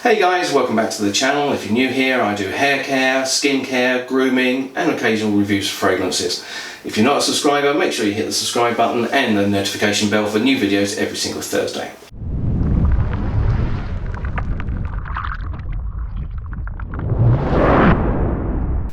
Hey guys, welcome back to the channel. If you're new here, I do hair care, skin care, grooming and occasional reviews for fragrances. If you're not a subscriber, make sure you hit the subscribe button and the notification bell for new videos every single Thursday.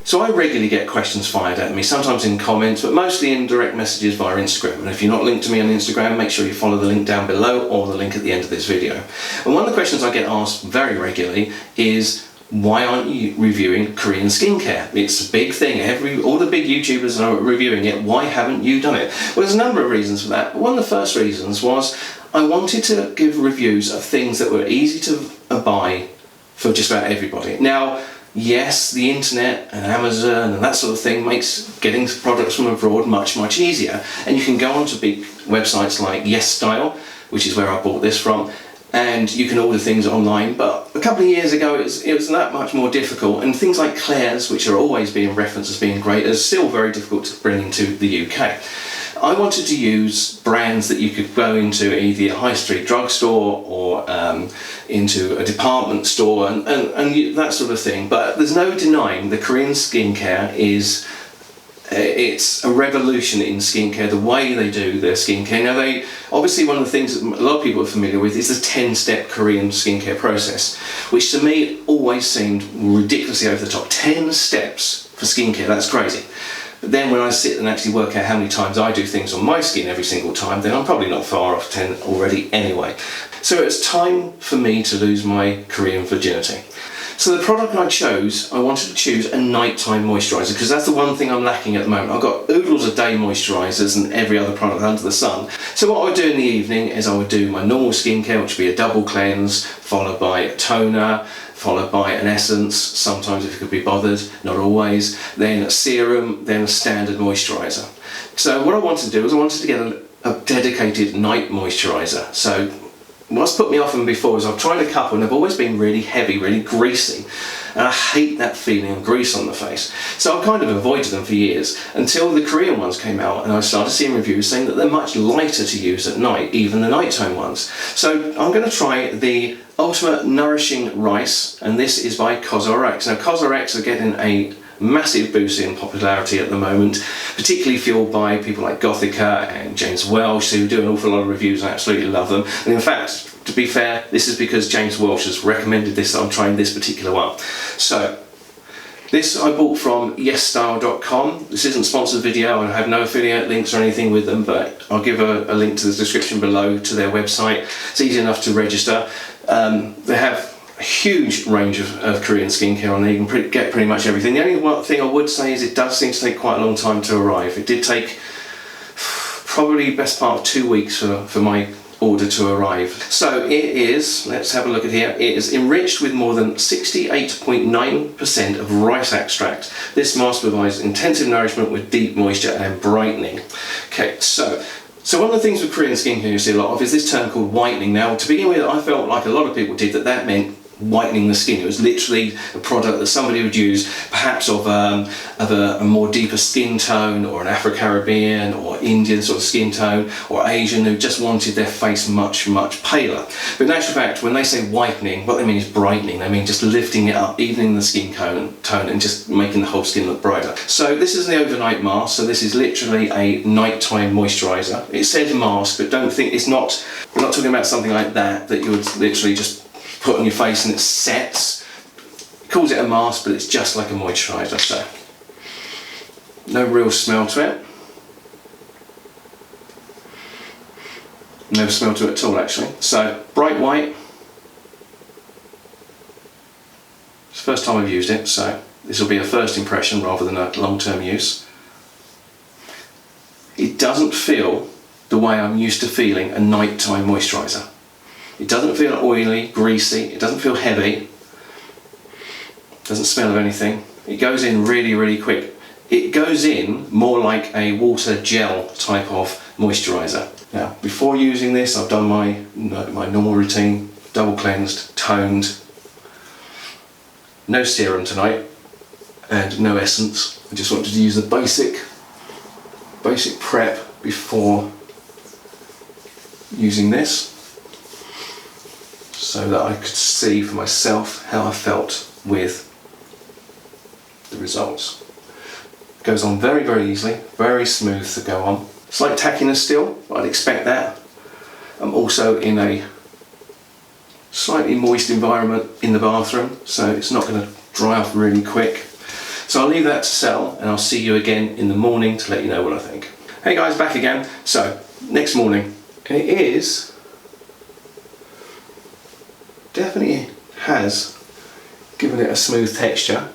So I regularly get questions fired at me, sometimes in comments, but mostly in direct messages via Instagram. And if you're not linked to me on Instagram, make sure you follow the link down below or the link at the end of this video. And one of the questions I get asked very regularly is, why aren't you reviewing Korean skincare? It's a big thing. All the big YouTubers are reviewing it. Why haven't you done it? Well, there's a number of reasons for that. One of the first reasons was I wanted to give reviews of things that were easy to buy for just about everybody. Now, yes, the internet and Amazon and that sort of thing makes getting products from abroad much easier. And you can go onto big websites like YesStyle, which is where I bought this from, and you can order things online. But a couple of years ago it was that much more difficult, and things like Claire's, which are always being referenced as being great, are still very difficult to bring into the UK. I wanted to use brands that you could go into either a high street drugstore or into a department store and that sort of thing. But there's no denying the Korean skincare it's a revolution in skincare, the way they do their skincare. Now, obviously one of the things that a lot of people are familiar with is the 10-step Korean skincare process, which to me always seemed ridiculously over the top. 10 steps for skincare, that's crazy. But then when I sit and actually work out how many times I do things on my skin every single time, then I'm probably not far off 10 already anyway. So it's time for me to lose my Korean virginity. So the product I chose, I wanted to choose a nighttime moisturiser, because that's the one thing I'm lacking at the moment. I've got oodles of day moisturisers and every other product under the sun. So what I would do in the evening is I would do my normal skincare, which would be a double cleanse, followed by a toner, followed by an essence, sometimes if you could be bothered, not always, then a serum, then a standard moisturiser. So what I wanted to do is I wanted to get a dedicated night moisturiser. So what's put me off them before is I've tried a couple and they've always been really heavy, really greasy, and I hate that feeling of grease on the face. So I've kind of avoided them for years until the Korean ones came out, and I started seeing reviews saying that they're much lighter to use at night, even the nighttime ones. So I'm going to try the Ultimate Nourishing Rice, and this is by COSRX. Now COSRX are getting a massive boost in popularity at the moment, particularly fueled by people like Gothica and James Welsh, who do an awful lot of reviews and I absolutely love them. And in fact, to be fair, this is because James Welsh has recommended this, that I'm trying this particular one. So this I bought from YesStyle.com. This isn't a sponsored video, I have no affiliate links or anything with them, but I'll give a link to the description below to their website. It's easy enough to register. They have a huge range of Korean skincare on there. You can get pretty much everything. The only one thing I would say is it does seem to take quite a long time to arrive. It did take probably best part of 2 weeks for my order to arrive. So it is, let's have a look at here, it is enriched with more than 68.9% of rice extract. This mask provides intensive nourishment with deep moisture and brightening. Okay, so one of the things with Korean skincare you see a lot of is this term called whitening. Now, to begin with, I felt like a lot of people did that meant whitening the skin. It was literally a product that somebody would use, perhaps of a more deeper skin tone, or an Afro-Caribbean or Indian sort of skin tone, or Asian, who just wanted their face much paler. But in actual fact, when they say whitening, what they mean is brightening. They mean just lifting it up, evening the skin tone and just making the whole skin look brighter. So this is the overnight mask. So this is literally a nighttime moisturiser. It says mask, but don't think we're not talking about something like that you would literally just put on your face and it sets. It calls it a mask, but it's just like a moisturiser. So no real smell to it. No smell to it at all, actually. So bright white. It's the first time I've used it, so this will be a first impression rather than a long-term use. It doesn't feel the way I'm used to feeling a nighttime moisturiser. It doesn't feel oily, greasy, it doesn't feel heavy, doesn't smell of anything. It goes in really quick. It goes in more like a water gel type of moisturiser. Now, before using this, I've done my normal routine, double cleansed, toned. No serum tonight, and no essence. I just wanted to use the basic prep before using this. so that I could see for myself how I felt with the results. It goes on very, very easily, very smooth to go on. Slight tackiness still, but I'd expect that. I'm also in a slightly moist environment in the bathroom, so it's not going to dry off really quick. So I'll leave that to settle, and I'll see you again in the morning to let you know what I think. Hey guys, back again. So, next morning, and it is definitely has given it a smooth texture.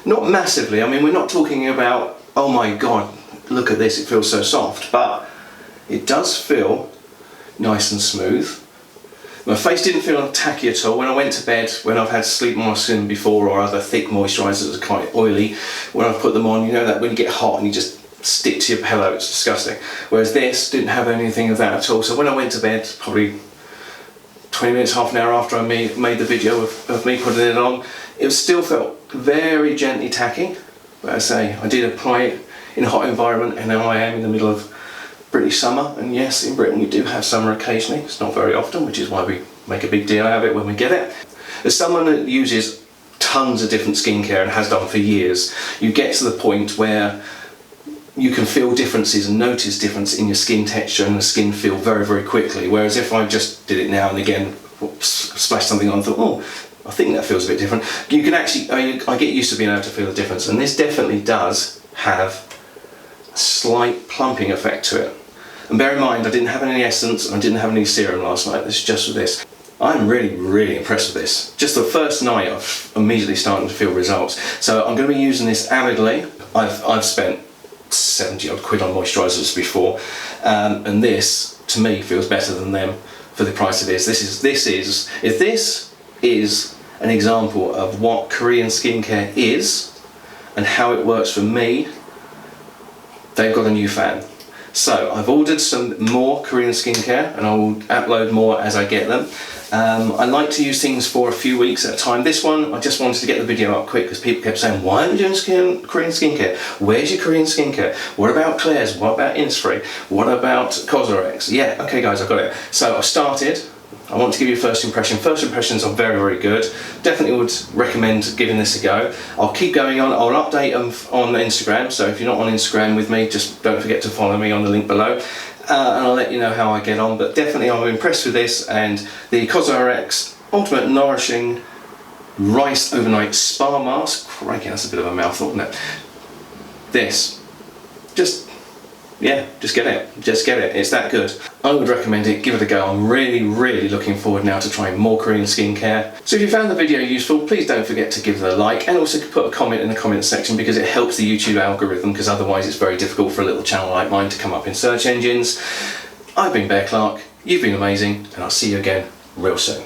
Not massively, I mean, we're not talking about, oh my god, look at this, it feels so soft, but it does feel nice and smooth. My face didn't feel tacky at all. When I went to bed, when I've had sleep mask in before or other thick moisturisers that are quite oily, when I've put them on, you know that when you get hot and you just stick to your pillow, it's disgusting. Whereas this didn't have anything of that at all. So when I went to bed, probably 20 minutes, half an hour after I made the video of me putting it on, it still felt very gently tacky. But as I say, I did apply it in a hot environment, and now I am in the middle of British summer, and yes, in Britain we do have summer occasionally. It's not very often, which is why we make a big deal out of it when we get it. As someone that uses tons of different skincare and has done for years, you get to the point where you can feel differences and notice difference in your skin texture and the skin feel very, very quickly. Whereas if I just did it now and again, splashed something on and thought, oh, I think that feels a bit different, you can actually, I get used to being able to feel the difference, and this definitely does have a slight plumping effect to it. And bear in mind, I didn't have any essence and I didn't have any serum last night. This is just with this. I'm really, really impressed with this. Just the first night, I've immediately starting to feel results. So I'm going to be using this avidly. I've spent 70 odd quid on moisturisers before, and this, to me, feels better than them for the price it is. If this is an example of what Korean skincare is and how it works for me, they've got a new fan. So I've ordered some more Korean skincare, and I will upload more as I get them. I like to use things for a few weeks at a time. This one, I just wanted to get the video up quick because people kept saying, why are you doing Korean skincare? Where's your Korean skincare? What about Claire's? What about Innisfree? What about COSRX? Yeah, okay guys, I got it. So I've started. I want to give you a first impression. First impressions are very, very good. Definitely would recommend giving this a go. I'll keep going on. I'll update them on Instagram. So if you're not on Instagram with me, just don't forget to follow me on the link below. And I'll let you know how I get on. But definitely I'm impressed with this, and the COSRX Ultimate Nourishing Rice Overnight Spa Mask. Crikey, that's a bit of a mouthful, isn't it? This, just get it. Just get it. It's that good. I would recommend it. Give it a go. I'm really, really looking forward now to trying more Korean skincare. So if you found the video useful, please don't forget to give it a like, and also put a comment in the comment section, because it helps the YouTube algorithm, because otherwise it's very difficult for a little channel like mine to come up in search engines. I've been Bear Clark. You've been amazing, and I'll see you again real soon.